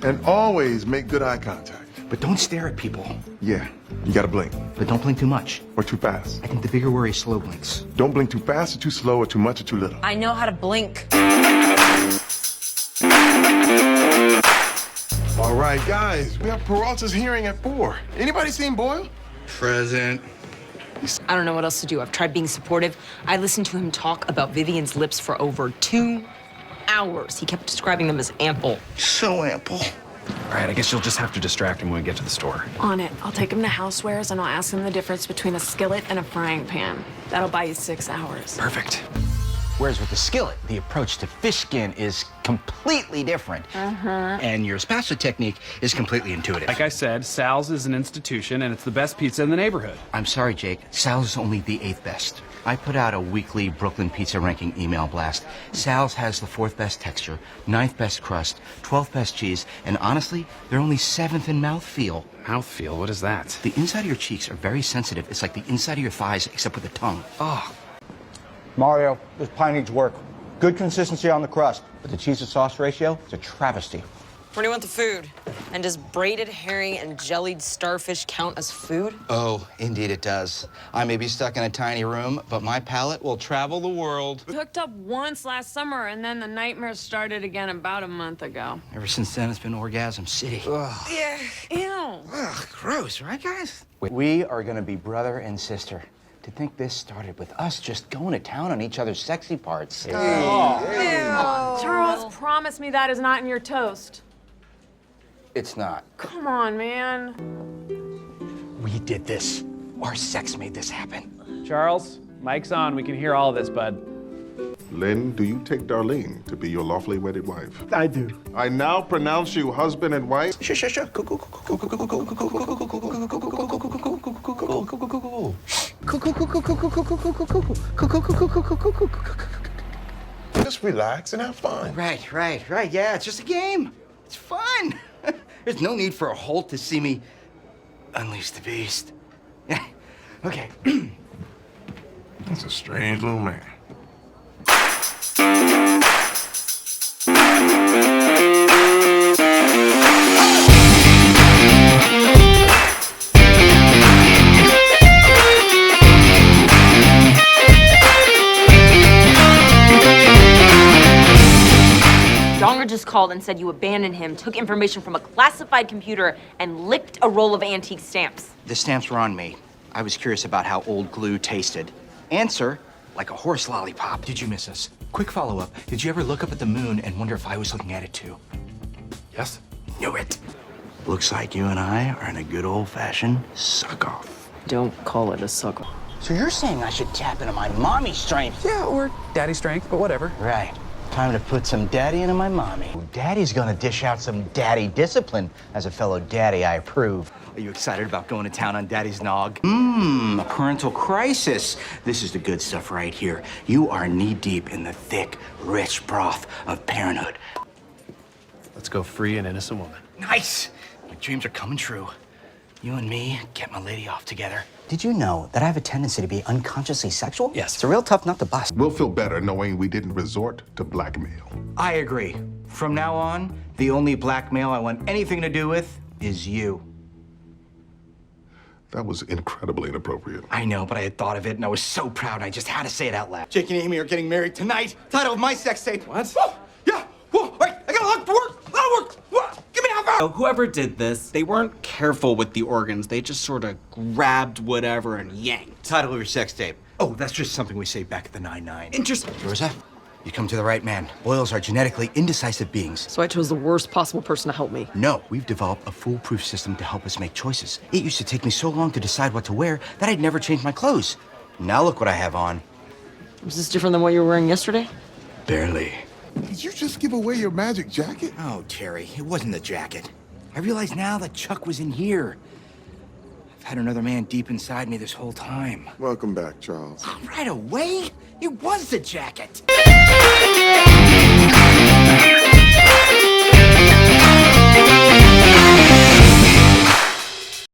And always make good eye contact. But don't stare at people. Yeah, you gotta blink. But don't blink too much. Or too fast. I think the bigger worry is slow blinks. Don't blink too fast or too slow or too much or too little. I know how to blink. All right, guys, we have Peralta's hearing at 4. Anybody seen Boyle? Present. I don't know what else to do. I've tried being supportive. I listened to him talk about Vivian's lips for over 2 hours. He kept describing them as ample. So ample. All right, I guess you'll just have to distract him when we get to the store. On it. I'll take him to Housewares and I'll ask him the difference between a skillet and a frying pan. That'll buy you 6 hours. Perfect. Whereas with the skillet, the approach to fish skin is completely different. And your spatula technique is completely intuitive. Like I said, Sal's is an institution, and it's the best pizza in the neighborhood. I'm sorry, Jake. Sal's is only the 8th best. I put out a weekly Brooklyn pizza ranking email blast. Sal's has the 4th best texture, 9th best crust, 12th best cheese, and honestly, they're only 7th in mouthfeel. Mouthfeel, what is that? The inside of your cheeks are very sensitive. It's like the inside of your thighs, except with the tongue. Oh, Mario, this pie needs work. Good consistency on the crust, but the cheese to sauce ratio is a travesty. Where do you want the food? And does braided herring and jellied starfish count as food? Oh, indeed it does. I may be stuck in a tiny room, but my palate will travel the world. Hooked up once last summer and then the nightmares started again about a month ago. Ever since then, it's been Orgasm City. Yeah. Ew. Ugh, gross, right, guys? We are gonna be brother and sister. To think this started with us just going to town on each other's sexy parts. Charles, promise me that is not in your toast. It's not. Come on, man. We did this. Our sex made this happen. Charles, mic's on. We can hear all of this, bud. Lynn, do you take Darlene to be your lawfully wedded wife? I do. I now pronounce you husband and wife. Sure. Just relax and have fun. Right. Yeah, it's just a game. It's fun. There's no need for a Holt to see me unleash the beast. Okay. That's a strange little man. Donger just called and said you abandoned him, took information from a classified computer, and licked a roll of antique stamps. The stamps were on me. I was curious about how old glue tasted. Answer, like a horse lollipop. Did you miss us? Quick follow-up. Did you ever look up at the moon and wonder if I was looking at it too? Yes? Knew it. Looks like you and I are in a good old-fashioned suck-off. Don't call it a suckle. So you're saying I should tap into my mommy strength? Yeah, or daddy strength, but whatever. Right. Time to put some daddy into my mommy. Daddy's gonna dish out some daddy discipline. As a fellow daddy, I approve. Are you excited about going to town on daddy's nog? A parental crisis. This is the good stuff right here. You are knee-deep in the thick, rich broth of parenthood. Let's go free an innocent woman. Nice! My dreams are coming true. You and me get my lady off together. Did you know that I have a tendency to be unconsciously sexual? Yes. It's a real tough nut to bust. We'll feel better knowing we didn't resort to blackmail. I agree. From now on, the only blackmail I want anything to do with is you. That was incredibly inappropriate. I know, but I had thought of it and I was so proud and I just had to say it out loud. Jake and Amy are getting married tonight. Title of my sex tape. What? Whoa, yeah. Whoa, wait, I gotta look for work. A lot of work. Whoa, give me half hour. Whoever did this, they weren't careful with the organs. They just sort of grabbed whatever and yanked. Title of your sex tape. Oh, that's just something we say back at the 9-9. Interesting. Rosa, you come to the right man. Boyles are genetically indecisive beings. So I chose the worst possible person to help me. No, we've developed a foolproof system to help us make choices. It used to take me so long to decide what to wear that I'd never change my clothes. Now look what I have on. Was this different than what you were wearing yesterday? Barely. Did you just give away your magic jacket? Oh, Terry, it wasn't the jacket. I realize now that Chuck was in here. I've had another man deep inside me this whole time. Welcome back, Charles. Right away? It was the jacket.